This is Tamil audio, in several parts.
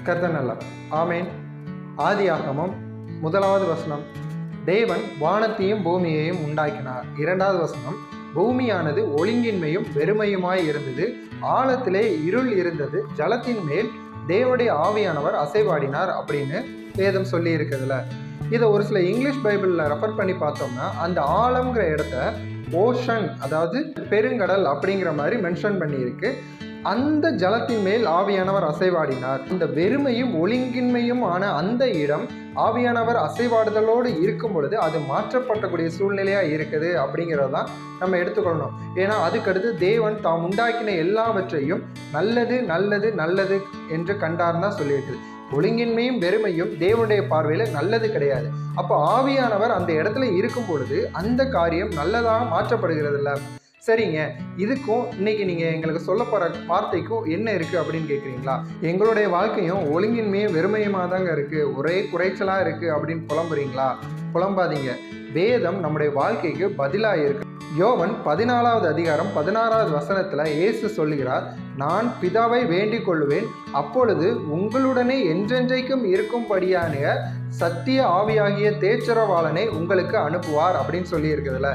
கர்த்தர் நல்லவர். ஆமேன். ஆதியாகமம் 1வது வசனம், தேவன் வானத்தையும் பூமியையும் உண்டாக்கினார். 2வது வசனம், பூமியானது ஒழுங்கின்மையும் வெறுமையுமாய் இருந்தது, ஆழத்திலே இருள் இருந்தது, ஜலத்தின் மேல் தேவனுடைய ஆவியானவர் அசைவாடினார் அப்படின்னு வேதம் சொல்லி இருக்குதுல்ல. இதை ஒரு சில இங்கிலீஷ் பைபிளில் ரெஃபர் பண்ணி பார்த்தோம்னா அந்த ஆழம்ங்கிற இடத்த ஓஷன், அதாவது பெருங்கடல் அப்படிங்கிற மாதிரி மென்ஷன் பண்ணியிருக்கு. அந்த ஜலத்தின் மேல் ஆவியானவர் அசைவாடினார். இந்த வெறுமையும் ஒழுங்கின்மையும் ஆன அந்த இடம் ஆவியானவர் அசைவாடுதலோடு இருக்கும் பொழுது அது மாற்றப்படக்கூடிய சூழ்நிலையா இருக்குது அப்படிங்கிறதான் நம்ம எடுத்துக்கொள்ளணும். ஏன்னா அதுக்கடுத்து தேவன் தாம் உண்டாக்கின எல்லாவற்றையும் நல்லது நல்லது நல்லது என்று கண்டார்னா சொல்லியிருக்குது. ஒழுங்கின்மையும் வெறுமையும் தேவனுடைய பார்வையில நல்லது கிடையாது. அப்போ ஆவியானவர் அந்த இடத்துல இருக்கும் பொழுது அந்த காரியம் நல்லதாக மாற்றப்படுகிறது இல்லை. சரிங்க, இதுக்கும் இன்னைக்கு நீங்கள் எங்களுக்கு சொல்ல போகிற வார்த்தைக்கும் என்ன இருக்குது அப்படின்னு கேட்குறீங்களா? எங்களுடைய வாழ்க்கையும் ஒழுங்கின்மையும் வெறுமையுமாக தாங்க இருக்குது, ஒரே குறைச்சலாக இருக்குது அப்படின்னு புலம்புறீங்களா? புலம்பாதீங்க. வேதம் நம்முடைய வாழ்க்கைக்கு பதிலாக இருக்கு. யோவான் 14வது அதிகாரம் 16வது வசனத்தில் இயேசு சொல்லுகிறார், நான் பிதாவை வேண்டிக் கொள்ளுவேன், அப்பொழுது உங்களுடனே என்றென்றைக்கும் இருக்கும்படியான சத்திய ஆவியாகிய தேற்றரவாளனை உங்களுக்கு அனுப்புவார் அப்படின்னு சொல்லி இருக்குதுல்ல.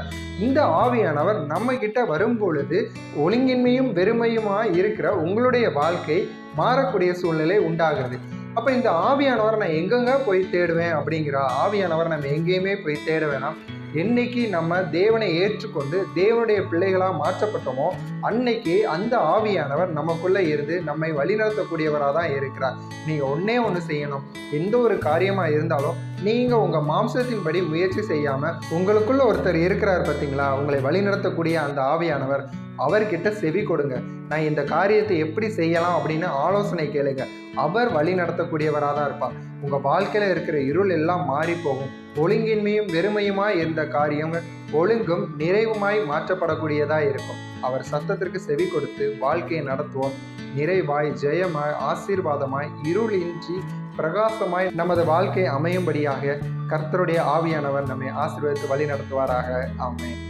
இந்த ஆவியானவர் நம்ம கிட்ட வரும் பொழுது ஒழுங்கின்மையும் வெறுமையுமாய் இருக்கிற உங்களுடைய வாழ்க்கை மாறக்கூடிய சூழ்நிலை உண்டாகிறது. அப்போ இந்த ஆவியானவர் நான் எங்கெங்க போய் தேடுவேன் அப்படிங்கிறா? ஆவியானவர் நம்ம எங்கேயுமே போய் தேட வேணாம். என்னைக்கு நம்ம தேவனை ஏற்றுக்கொண்டு தேவனுடைய பிள்ளைகளாக மாற்றப்பட்டோமோ அன்னைக்கு அந்த ஆவியானவர் நமக்குள்ளே இருந்து நம்மை வழிநடத்தக்கூடியவராக தான் இருக்கிறார். நீங்கள் ஒன்று செய்யணும். எந்த ஒரு காரியமாக இருந்தாலும் நீங்கள் உங்கள் மாம்சத்தின்படி முயற்சி செய்யாமல் உங்களுக்குள்ள ஒருத்தர் இருக்கிறார் பார்த்தீங்களா, உங்களை வழிநடத்தக்கூடிய அந்த ஆவியானவர், அவர்கிட்ட செவி கொடுங்க. நான் இந்த காரியத்தை எப்படி செய்யலாம் அப்படின்னு ஆலோசனை கேளுங்க. அவர் வழி நடத்தக்கூடியவராக தான் இருப்பார். உங்கள் வாழ்க்கையில் இருக்கிற இருள் எல்லாம் மாறி போகும். ஒழுங்கின்மையும் வெறுமையுமாய் இருந்த காரியம் ஒழுங்கும் நிறைவுமாய் மாற்றப்படக்கூடியதாக இருக்கும். அவர் சத்தத்திற்கு செவி கொடுத்து வாழ்க்கையை நடத்துவோம். நிறைவாய், ஜெயமாய், ஆசீர்வாதமாய், இருளின்றி பிரகாசமாய் நமது வாழ்க்கை அமையும்படியாக கர்த்தருடைய ஆவியானவர் நம்மை ஆசீர்வதித்து வழி நடத்துவாராக. ஆமென்.